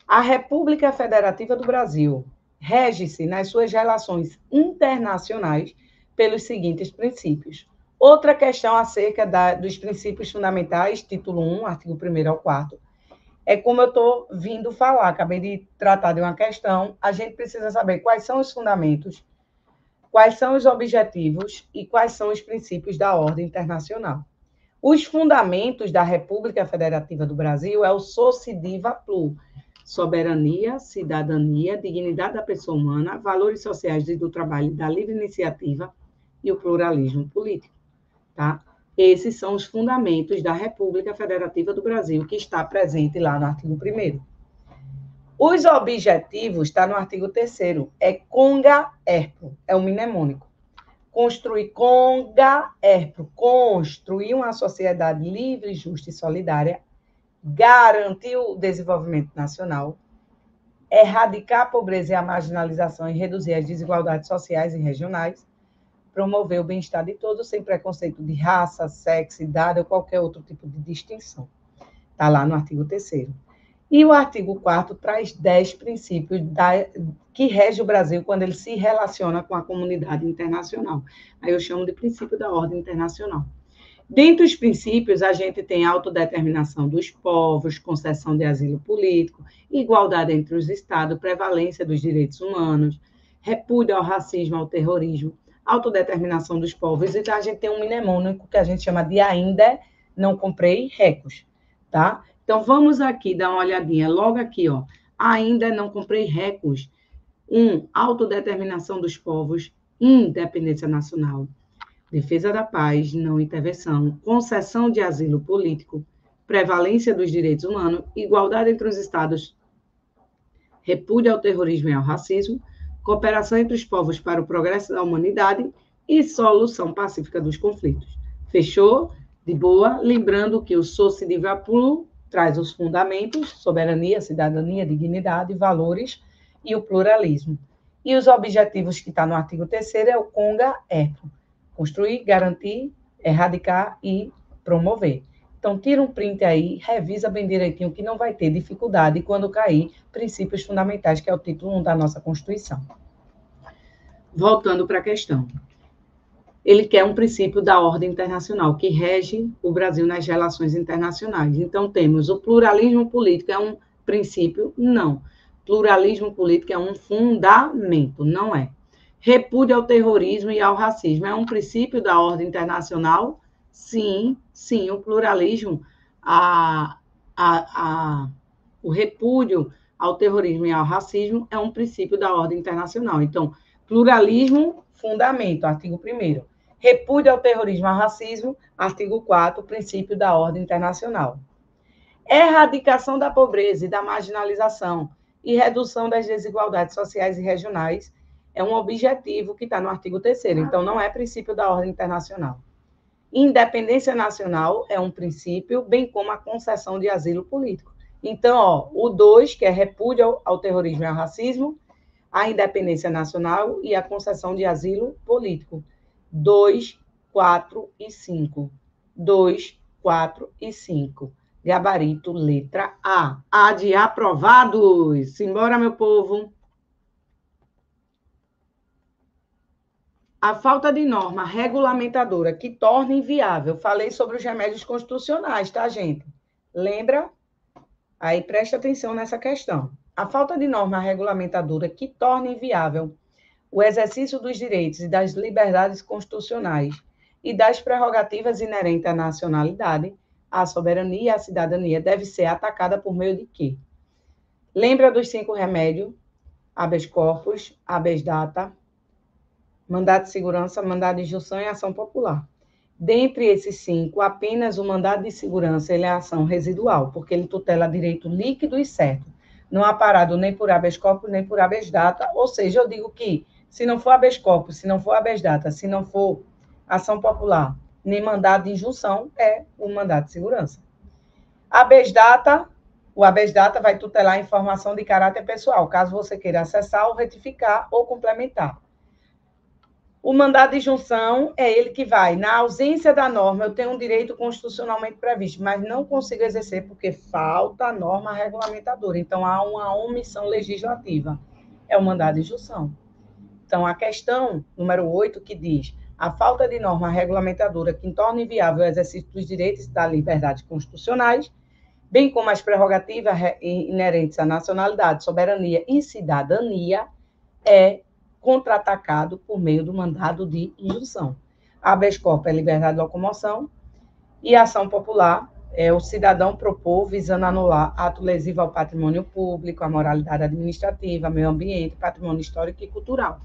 A República Federativa do Brasil rege-se nas suas relações internacionais pelos seguintes princípios. Outra questão acerca dos princípios fundamentais, título 1, artigo 1º ao 4º, é como eu estou vindo falar, acabei de tratar de uma questão, a gente precisa saber quais são os fundamentos, quais são os objetivos e quais são os princípios da ordem internacional. Os fundamentos da República Federativa do Brasil é o Sociediva Plu, soberania, cidadania, dignidade da pessoa humana, valores sociais e do trabalho, da livre iniciativa e o pluralismo político, tá? Esses são os fundamentos da República Federativa do Brasil, que está presente lá no artigo 1º. Os objetivos, está no artigo 3º, é conga erpo, é um mnemônico. Construir conga erpo, construir uma sociedade livre, justa e solidária, garantir o desenvolvimento nacional, erradicar a pobreza e a marginalização e reduzir as desigualdades sociais e regionais, promover o bem-estar de todos sem preconceito de raça, sexo, idade ou qualquer outro tipo de distinção. Está lá no artigo 3º. E o artigo 4º traz 10 princípios que rege o Brasil quando ele se relaciona com a comunidade internacional. Aí eu chamo de princípio da ordem internacional. Dentre os princípios, a gente tem a autodeterminação dos povos, concessão de asilo político, igualdade entre os estados, prevalência dos direitos humanos, repúdio ao racismo, ao terrorismo, autodeterminação dos povos, e a gente tem um mnemônico que a gente chama de ainda não comprei recos, tá? Então, vamos aqui dar uma olhadinha, logo aqui, ó, ainda não comprei recos. 1, autodeterminação dos povos, independência nacional, defesa da paz, não intervenção, concessão de asilo político, prevalência dos direitos humanos, igualdade entre os estados, repúdio ao terrorismo e ao racismo, cooperação entre os povos para o progresso da humanidade e solução pacífica dos conflitos. Fechou? De boa? Lembrando que o Sociediva Plu traz os fundamentos, soberania, cidadania, dignidade, valores e o pluralismo. E os objetivos que está no artigo 3º é o conga erpo, construir, garantir, erradicar e promover. Então, tira um print aí, revisa bem direitinho, que não vai ter dificuldade quando cair princípios fundamentais, que é o título 1 da nossa Constituição. Voltando para a questão. Ele quer um princípio da ordem internacional, que rege o Brasil nas relações internacionais. Então, temos o pluralismo político, é um princípio? Não. Pluralismo político é um fundamento, não é. Repúdio ao terrorismo e ao racismo, é um princípio da ordem internacional? Sim, sim, o pluralismo, o repúdio ao terrorismo e ao racismo é um princípio da ordem internacional. Então, pluralismo, fundamento, artigo 1º. Repúdio ao terrorismo e ao racismo, artigo 4º, princípio da ordem internacional. Erradicação da pobreza e da marginalização e redução das desigualdades sociais e regionais é um objetivo que está no artigo 3º, então não é princípio da ordem internacional. Independência nacional é um princípio, bem como a concessão de asilo político. Então, ó, o 2, que é repúdio ao terrorismo e ao racismo, a independência nacional e a concessão de asilo político. 2, 4 e 5. 2, 4 e 5. Gabarito, letra A. A de aprovados. Simbora, meu povo. A falta de norma regulamentadora que torna inviável. Falei sobre os remédios constitucionais, tá, gente? Lembra? Aí presta atenção nessa questão. A falta de norma regulamentadora que torna inviável o exercício dos direitos e das liberdades constitucionais e das prerrogativas inerentes à nacionalidade, à soberania e à cidadania deve ser atacada por meio de quê? Lembra dos 5 remédios? Habeas corpus, habeas data, mandado de segurança, mandado de injunção e ação popular. Dentre esses 5, apenas o mandado de segurança ele é ação residual, porque ele tutela direito líquido e certo. Não há parado nem por habeas corpus, nem por habeas data, ou seja, eu digo que se não for habeas corpus, se não for habeas data, se não for ação popular, nem mandado de injunção, é o mandado de segurança. Habeas data, o habeas data vai tutelar a informação de caráter pessoal, caso você queira acessar ou retificar ou complementar. O mandado de injunção é ele que vai, na ausência da norma, eu tenho um direito constitucionalmente previsto, mas não consigo exercer porque falta a norma regulamentadora. Então, há uma omissão legislativa. É o mandado de injunção. Então, a questão número 8 que diz, a falta de norma regulamentadora que torna inviável o exercício dos direitos e das liberdades constitucionais, bem como as prerrogativas inerentes à nacionalidade, soberania e cidadania, é contra-atacado por meio do mandado de injunção. Habeas corpus é liberdade de locomoção e ação popular é o cidadão propor visando anular ato lesivo ao patrimônio público, à moralidade administrativa, meio ambiente, patrimônio histórico e cultural.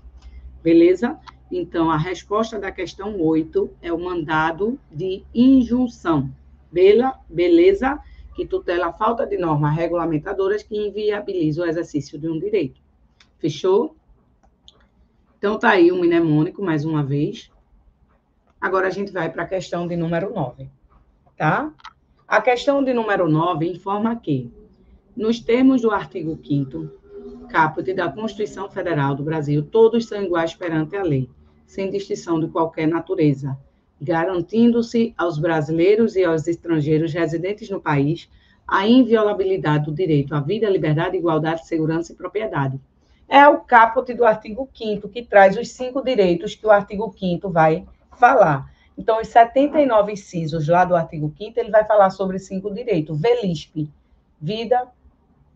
Beleza? Então, a resposta da questão 8 é o mandado de injunção. Beleza? Que tutela a falta de normas regulamentadoras que inviabilizam o exercício de um direito. Fechou? Então, tá aí o mnemônico, mais uma vez. Agora, a gente vai para a questão de número 9, tá? A questão de número 9 informa que, nos termos do artigo 5º, caput da Constituição Federal do Brasil, todos são iguais perante a lei, sem distinção de qualquer natureza, garantindo-se aos brasileiros e aos estrangeiros residentes no país a inviolabilidade do direito à vida, liberdade, igualdade, segurança e propriedade. É o caput do artigo 5º que traz os 5 direitos que o artigo 5º vai falar. Então, os 79 incisos lá do artigo 5º, ele vai falar sobre 5 direitos. VLISP, vida,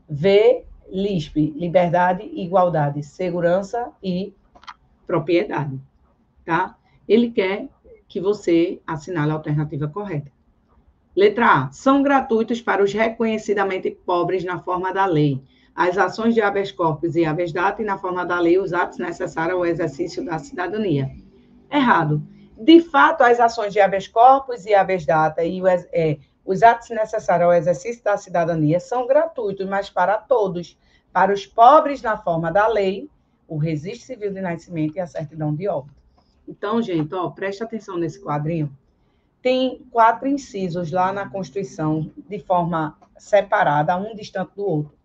VLISP, liberdade, igualdade, segurança e propriedade, tá? Ele quer que você assinale a alternativa correta. Letra A. São gratuitos para os reconhecidamente pobres na forma da lei as ações de habeas corpus e habeas data e na forma da lei os atos necessários ao exercício da cidadania. Errado. De fato, as ações de habeas corpus e habeas data e os atos necessários ao exercício da cidadania são gratuitos, mas para todos. Para os pobres, na forma da lei, o registro civil de nascimento e a certidão de óbito. Então, gente, preste atenção nesse quadrinho. Tem 4 incisos lá na Constituição, de forma separada, um distante do outro,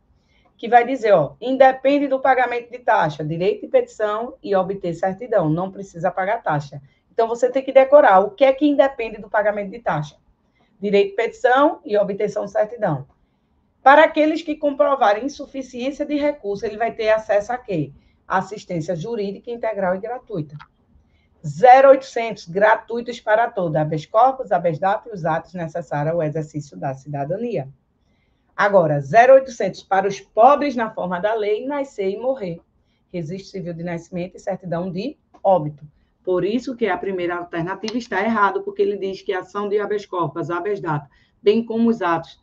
que vai dizer, independe do pagamento de taxa, direito de petição e obter certidão, não precisa pagar taxa. Então, você tem que decorar o que é que independe do pagamento de taxa. Direito de petição e obtenção de certidão. Para aqueles que comprovarem insuficiência de recurso, ele vai ter acesso a quê? Assistência jurídica integral e gratuita. 0800, gratuitos para todos, habeas corpus, habeas data e os atos necessários ao exercício da cidadania. Agora, 0800 para os pobres na forma da lei, nascer e morrer. Registro civil de nascimento e certidão de óbito. Por isso que a primeira alternativa está errada, porque ele diz que a ação de habeas corpus, habeas data, bem como os atos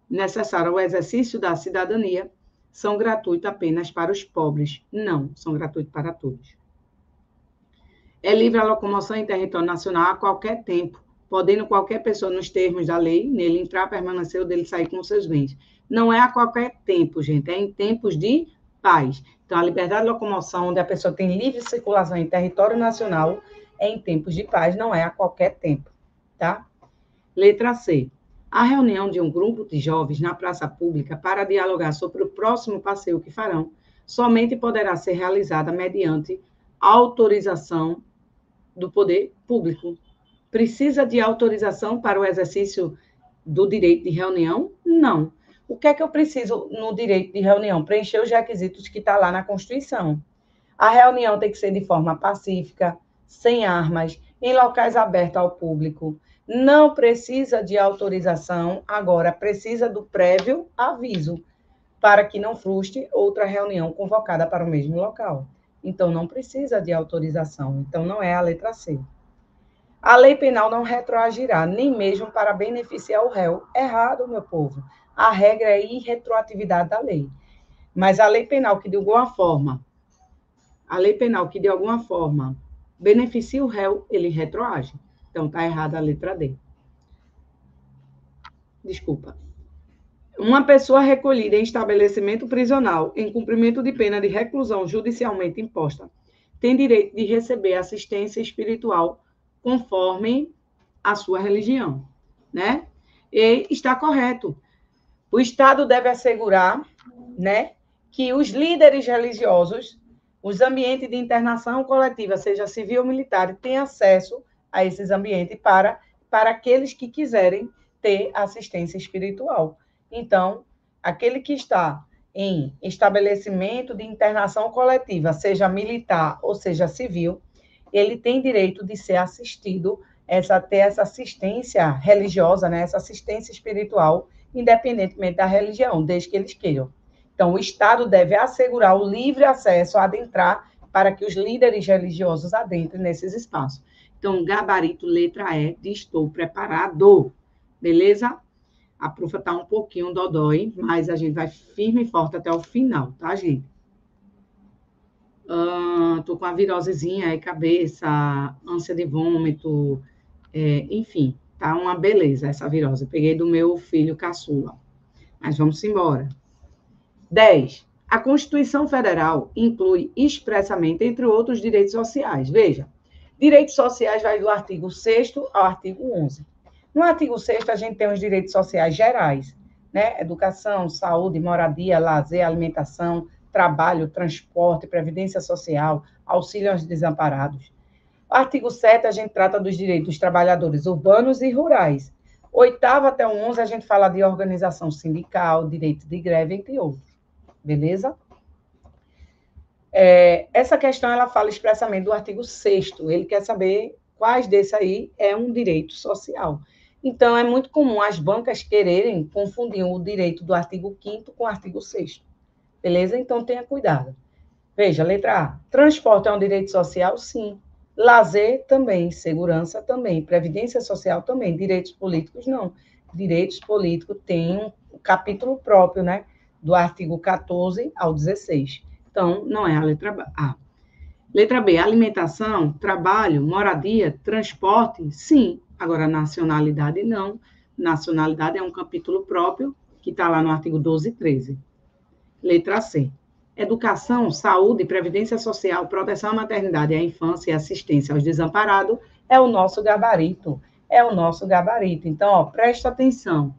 necessários ao exercício da cidadania, são gratuitos apenas para os pobres. Não, são gratuitos para todos. É livre a locomoção em território nacional a qualquer tempo, podendo qualquer pessoa, nos termos da lei, nele entrar, permanecer ou dele sair com seus bens. Não é a qualquer tempo, gente, é em tempos de paz. Então, a liberdade de locomoção, onde a pessoa tem livre circulação em território nacional, é em tempos de paz, não é a qualquer tempo, tá? Letra C. A reunião de um grupo de jovens na praça pública para dialogar sobre o próximo passeio que farão, somente poderá ser realizada mediante autorização do poder público. Precisa de autorização para o exercício do direito de reunião? Não. O que é que eu preciso no direito de reunião? Preencher os requisitos que está lá na Constituição. A reunião tem que ser de forma pacífica, sem armas, em locais abertos ao público. Não precisa de autorização, agora precisa do prévio aviso, para que não frustre outra reunião convocada para o mesmo local. Então, não precisa de autorização. Então, não é a letra C. A lei penal não retroagirá, nem mesmo para beneficiar o réu. Errado, meu povo. A regra é a irretroatividade da lei. Mas a lei penal que de alguma forma beneficia o réu, ele retroage. Então, está errada a letra D. Desculpa. Uma pessoa recolhida em estabelecimento prisional, em cumprimento de pena de reclusão judicialmente imposta, tem direito de receber assistência espiritual conforme a sua religião, né? E está correto. O Estado deve assegurar, né, que os líderes religiosos, os ambientes de internação coletiva, seja civil ou militar, tenham acesso a esses ambientes para aqueles que quiserem ter assistência espiritual. Então, aquele que está em estabelecimento de internação coletiva, seja militar ou seja civil, ele tem direito de ser assistido, ter essa assistência religiosa, né, essa assistência espiritual, independentemente da religião, desde que eles queiram. Então, o Estado deve assegurar o livre acesso a adentrar para que os líderes religiosos adentrem nesses espaços. Então, gabarito letra E de estou preparado. Beleza? A profa está um pouquinho dodói, mas a gente vai firme e forte até o final, tá, gente? Tô com a virosezinha aí, cabeça, ânsia de vômito, enfim, tá uma beleza essa virose. Peguei do meu filho caçula. Mas vamos embora. 10. A Constituição Federal inclui expressamente, entre outros, direitos sociais. Veja, direitos sociais vai do artigo 6º ao artigo 11. No artigo 6º, a gente tem os direitos sociais gerais, né? Educação, saúde, moradia, lazer, alimentação, trabalho, transporte, previdência social, auxílio aos desamparados. O artigo 7, a gente trata dos direitos dos trabalhadores urbanos e rurais. 8º até o 11, a gente fala de organização sindical, direito de greve, entre outros. Beleza? Essa questão, ela fala expressamente do artigo 6º. Ele quer saber quais desse aí é um direito social. Então, é muito comum as bancas quererem confundir o direito do artigo 5º com o artigo 6º. Beleza? Então, tenha cuidado. Veja, letra A. Transporte é um direito social? Sim. Lazer também. Segurança também. Previdência social também. Direitos políticos, não. Direitos políticos têm um capítulo próprio, né? Do artigo 14 ao 16. Então, não é a letra A. Letra B, alimentação, trabalho, moradia, transporte, sim. Agora, nacionalidade, não. Nacionalidade é um capítulo próprio, que está lá no artigo 12 e 13. Letra C, educação, saúde, previdência social, proteção à maternidade, à infância e assistência aos desamparados, é o nosso gabarito. É o nosso gabarito. Então, ó, presta atenção.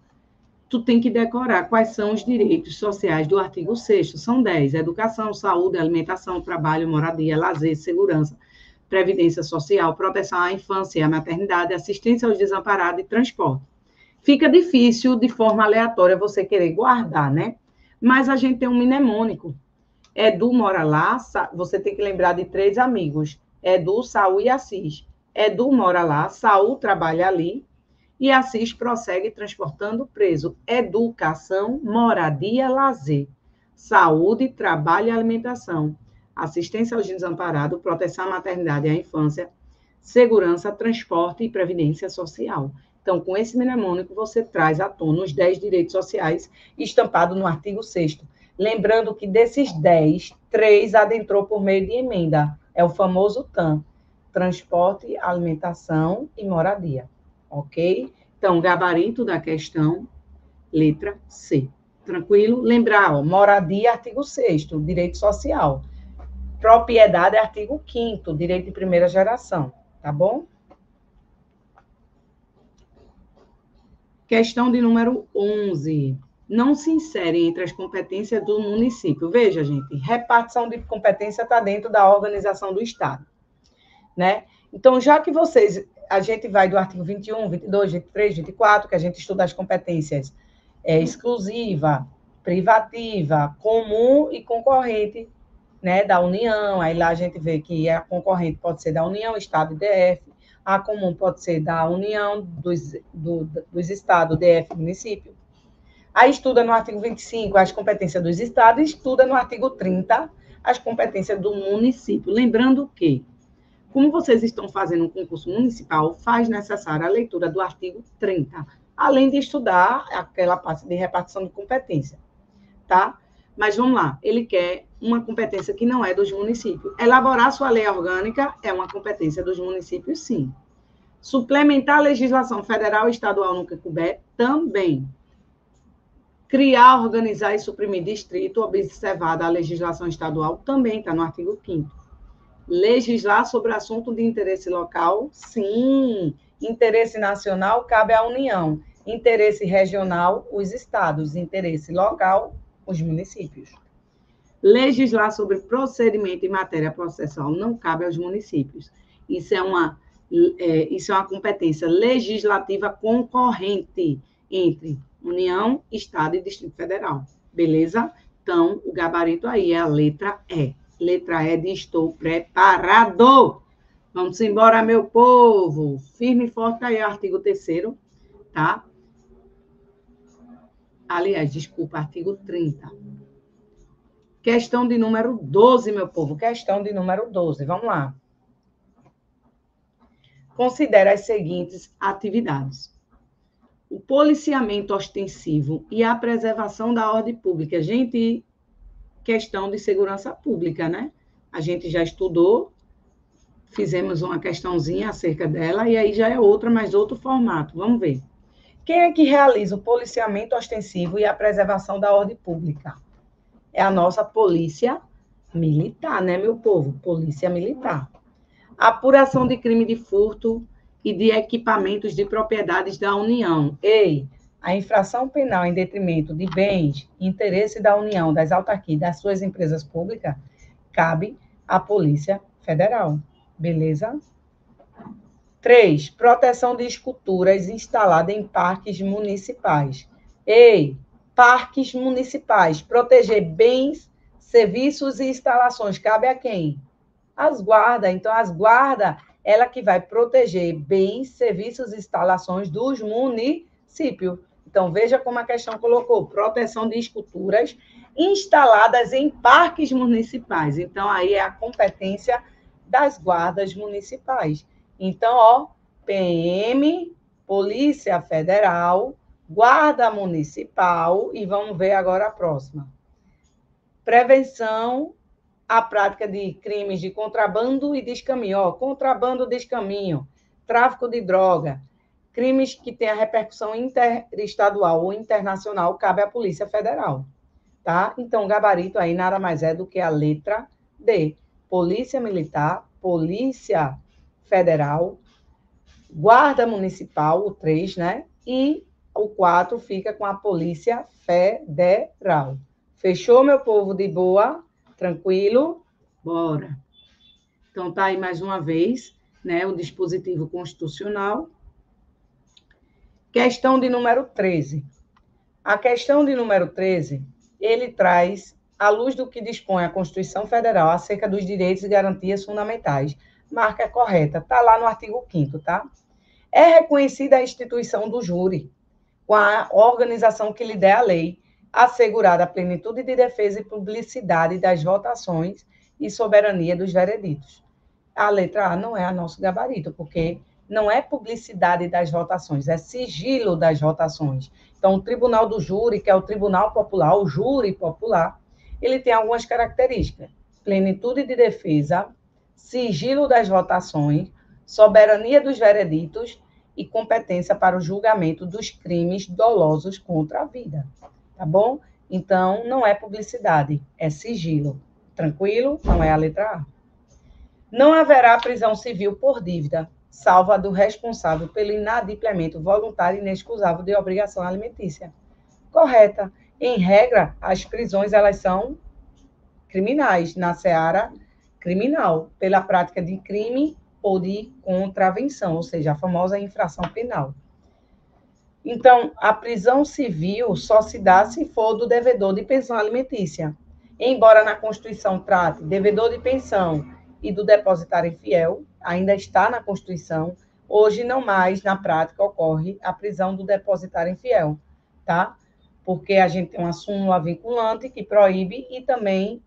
Tu tem que decorar quais são os direitos sociais do artigo 6º. São 10. Educação, saúde, alimentação, trabalho, moradia, lazer, segurança, previdência social, proteção à infância e à maternidade, assistência aos desamparados e transporte. Fica difícil, de forma aleatória, você querer guardar, né? Mas a gente tem um mnemônico. Edu mora lá, você tem que lembrar de 3 amigos. Edu, Saul e Assis. Edu mora lá, Saul trabalha ali, e Assis prossegue transportando o preso. Educação, moradia, lazer. Saúde, trabalho e alimentação. Assistência aos desamparados, proteção à maternidade e à infância, segurança, transporte e previdência social. Então, com esse mnemônico, você traz à tona os 10 direitos sociais estampados no artigo 6º. Lembrando que desses 10, 3 adentrou por meio de emenda. É o famoso TAM. Transporte, alimentação e moradia. Ok? Então, gabarito da questão, letra C. Tranquilo? Lembrar, ó, moradia, artigo 6º, direito social. Propriedade, artigo 5º, direito de primeira geração. Tá bom? Questão de número 11. Não se insere entre as competências do município. Veja, gente, repartição de competência está dentro da organização do Estado, né? Então, já que a gente vai do artigo 21, 22, 23, 24, que a gente estuda as competências exclusiva, privativa, comum e concorrente, né, da União. Aí lá a gente vê que a concorrente pode ser da União, Estado e DF, a comum pode ser da União, dos Estados, DF e município. Aí estuda no artigo 25 as competências dos Estados e estuda no artigo 30 as competências do município. Lembrando que, como vocês estão fazendo um concurso municipal, faz necessária a leitura do artigo 30, além de estudar aquela parte de repartição de competência, tá? Mas vamos lá, ele quer uma competência que não é dos municípios. Elaborar sua lei orgânica é uma competência dos municípios, sim. Suplementar a legislação federal e estadual no que couber, também. Criar, organizar e suprimir distrito, observada a legislação estadual, também está no artigo 5º. Legislar sobre assunto de interesse local, sim. Interesse nacional, cabe à União. Interesse regional, os estados. Interesse local, os municípios. Legislar sobre procedimento em matéria processual não cabe aos municípios. Isso é uma competência legislativa concorrente entre União, Estado e Distrito Federal. Beleza? Então, o gabarito aí é a letra E. Letra E de estou preparado. Vamos embora, meu povo. Firme e forte aí, artigo 3º, tá? Aliás, desculpa, artigo 30. Questão de número 12, meu povo. Questão de número 12. Vamos lá. Considere as seguintes atividades: o policiamento ostensivo e a preservação da ordem pública. Gente, questão de segurança pública, né? A gente já estudou, fizemos uma questãozinha acerca dela, e aí já é outra, mas outro formato. Vamos ver. Quem é que realiza o policiamento ostensivo e a preservação da ordem pública? É a nossa polícia militar, né, meu povo? Polícia militar. Apuração de crime de furto e de equipamentos de propriedades da União. Ei, a infração penal em detrimento de bens, interesse da União, das autarquias, das suas empresas públicas, cabe à Polícia Federal. Beleza? 3. Proteção de esculturas instaladas em parques municipais. Ei, parques municipais. Proteger bens, serviços e instalações. Cabe a quem? As guardas. Então, as guardas, ela que vai proteger bens, serviços e instalações dos municípios. Então, veja como a questão colocou. Proteção de esculturas instaladas em parques municipais. Então, aí é a competência das guardas municipais. Então, ó, PM, Polícia Federal, Guarda Municipal, e vamos ver agora a próxima. Prevenção à prática de crimes de contrabando e descaminho. Ó, contrabando, descaminho, tráfico de droga, crimes que têm a repercussão interestadual ou internacional, cabe à Polícia Federal. Tá? Então, o gabarito aí nada mais é do que a letra D. Polícia Militar, Polícia Federal, Guarda Municipal, o 3, né? E o 4 fica com a Polícia Federal. Fechou, meu povo, de boa? Tranquilo? Bora. Então, tá aí mais uma vez, né? O dispositivo constitucional. Questão de número 13. A questão de número 13, ele traz, à luz do que dispõe a Constituição Federal acerca dos direitos e garantias fundamentais. Marca correta, está lá no artigo 5º, tá? É reconhecida a instituição do júri, com a organização que lhe der a lei, assegurada a plenitude de defesa e publicidade das votações e soberania dos vereditos. A letra A não é a nosso gabarito, porque não é publicidade das votações, é sigilo das votações. Então, o Tribunal do Júri, que é o Tribunal Popular, o Júri Popular, ele tem algumas características: plenitude de defesa, sigilo das votações, soberania dos vereditos e competência para o julgamento dos crimes dolosos contra a vida. Tá bom? Então, não é publicidade, é sigilo. Tranquilo? Não é a letra A. Não haverá prisão civil por dívida, salvo a do responsável pelo inadimplemento voluntário e inexcusável de obrigação alimentícia. Correta. Em regra, as prisões elas são criminais, na seara criminal, pela prática de crime ou de contravenção, ou seja, a famosa infração penal. Então, a prisão civil só se dá se for do devedor de pensão alimentícia. Embora na Constituição trate devedor de pensão e do depositário infiel, ainda está na Constituição, hoje não mais, na prática, ocorre a prisão do depositário infiel, tá? Porque a gente tem uma súmula vinculante que proíbe e também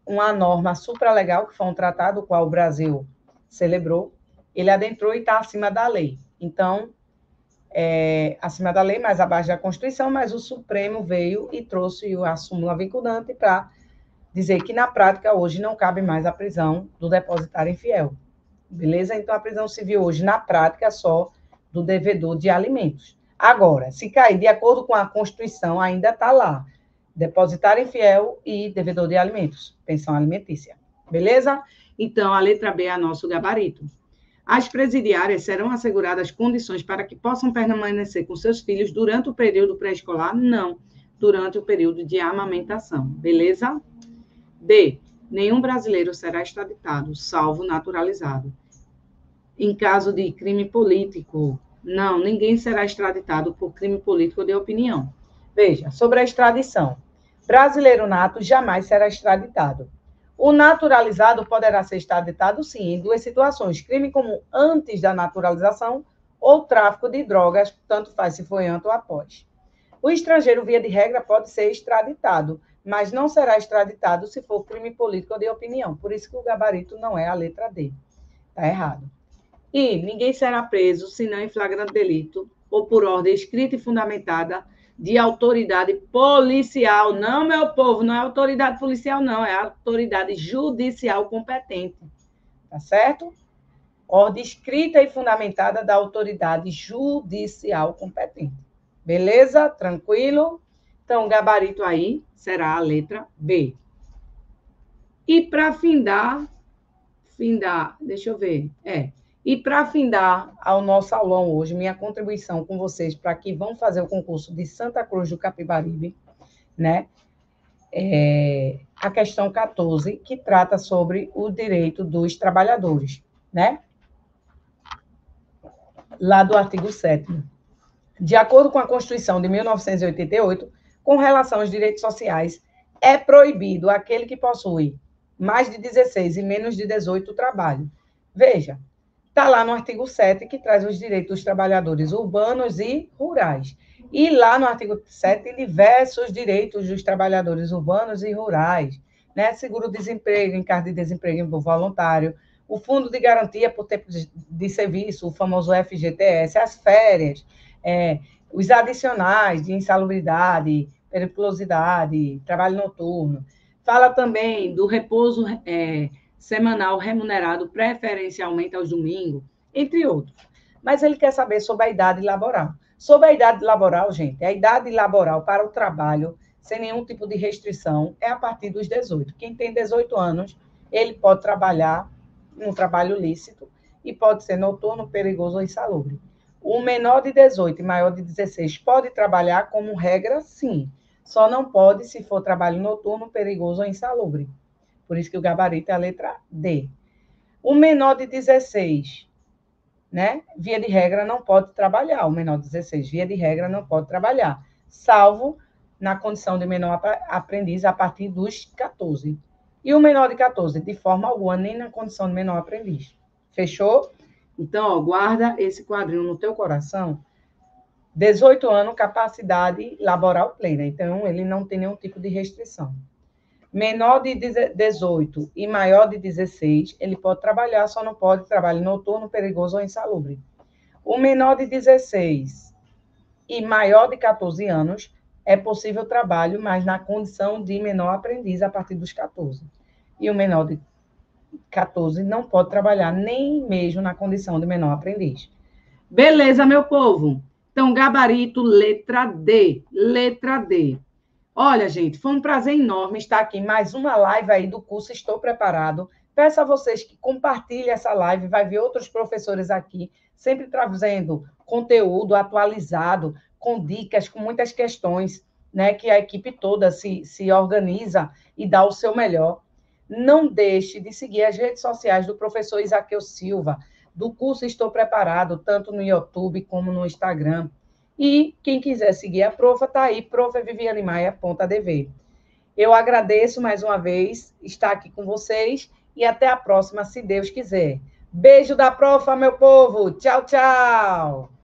uma norma supralegal, que foi um tratado qual o Brasil celebrou, ele adentrou e está acima da lei. Então, acima da lei, mais abaixo da Constituição, mas o Supremo veio e trouxe a súmula vinculante para dizer que, na prática, hoje não cabe mais a prisão do depositário infiel. Beleza? Então, a prisão civil hoje, na prática, é só do devedor de alimentos. Agora, se cair de acordo com a Constituição, ainda está lá. Depositário infiel e devedor de alimentos, pensão alimentícia. Beleza? Então, a letra B é nosso gabarito. As presidiárias serão asseguradas condições para que possam permanecer com seus filhos durante o período pré-escolar? Não, durante o período de amamentação. Beleza? D. Nenhum brasileiro será extraditado, salvo naturalizado. Em caso de crime político, não, ninguém será extraditado por crime político de opinião. Veja, sobre a extradição. Brasileiro nato jamais será extraditado. O naturalizado poderá ser extraditado, sim, em duas situações: crime comum antes da naturalização ou tráfico de drogas, tanto faz se foi antes ou após. O estrangeiro, via de regra, pode ser extraditado, mas não será extraditado se for crime político ou de opinião. Por isso que o gabarito não é a letra D. Está errado. E ninguém será preso, senão em flagrante delito ou por ordem escrita e fundamentada de autoridade policial. Não, meu povo, não é autoridade policial, não, é autoridade judicial competente. Tá certo? Ordem escrita e fundamentada da autoridade judicial competente. Beleza? Tranquilo? Então, o gabarito aí será a letra B. E para findar, deixa eu ver, E para findar ao nosso aulão hoje, minha contribuição com vocês para que vão fazer o concurso de Santa Cruz do Capibaribe, né? A questão 14, que trata sobre o direito dos trabalhadores, né? Lá do artigo 7º. De acordo com a Constituição de 1988, com relação aos direitos sociais, é proibido aquele que possui mais de 16 e menos de 18 trabalho. Veja, está lá no artigo 7, que traz os direitos dos trabalhadores urbanos e rurais. E lá no artigo 7, diversos direitos dos trabalhadores urbanos e rurais, né? Seguro-desemprego, em caso de desemprego voluntário, o Fundo de Garantia por Tempo de Serviço, o famoso FGTS, as férias, os adicionais de insalubridade, periculosidade, trabalho noturno. Fala também do repouso semanal remunerado preferencialmente aos domingos, entre outros. Mas ele quer saber sobre a idade laboral. Sobre a idade laboral, gente, a idade laboral para o trabalho, sem nenhum tipo de restrição, é a partir dos 18. Quem tem 18 anos, ele pode trabalhar no trabalho lícito e pode ser noturno, perigoso ou insalubre. O menor de 18 e maior de 16 pode trabalhar como regra, sim. Só não pode se for trabalho noturno, perigoso ou insalubre. Por isso que o gabarito é a letra D. O menor de 16, né? Via de regra, não pode trabalhar. O menor de 16, via de regra, não pode trabalhar. Salvo na condição de menor aprendiz a partir dos 14. E o menor de 14, de forma alguma, nem na condição de menor aprendiz. Fechou? Então, ó, guarda esse quadrinho no teu coração. 18 anos, capacidade laboral plena. Então, ele não tem nenhum tipo de restrição. Menor de 18 e maior de 16, ele pode trabalhar, só não pode trabalho noturno, perigoso ou insalubre. O menor de 16 e maior de 14 anos, é possível trabalho, mas na condição de menor aprendiz a partir dos 14. E o menor de 14 não pode trabalhar nem mesmo na condição de menor aprendiz. Beleza, meu povo? Então, gabarito, letra D. Letra D. Olha, gente, foi um prazer enorme estar aqui em mais uma live aí do curso Estou Preparado. Peço a vocês que compartilhem essa live, vai ver outros professores aqui, sempre trazendo conteúdo atualizado, com dicas, com muitas questões, né, que a equipe toda se organiza e dá o seu melhor. Não deixe de seguir as redes sociais do professor Isaqueu Silva, do curso Estou Preparado, tanto no YouTube como no Instagram. E quem quiser seguir a profa, está aí, prof.vivianemaia.dv. Eu agradeço mais uma vez estar aqui com vocês e até a próxima, se Deus quiser. Beijo da profa, meu povo. Tchau, tchau.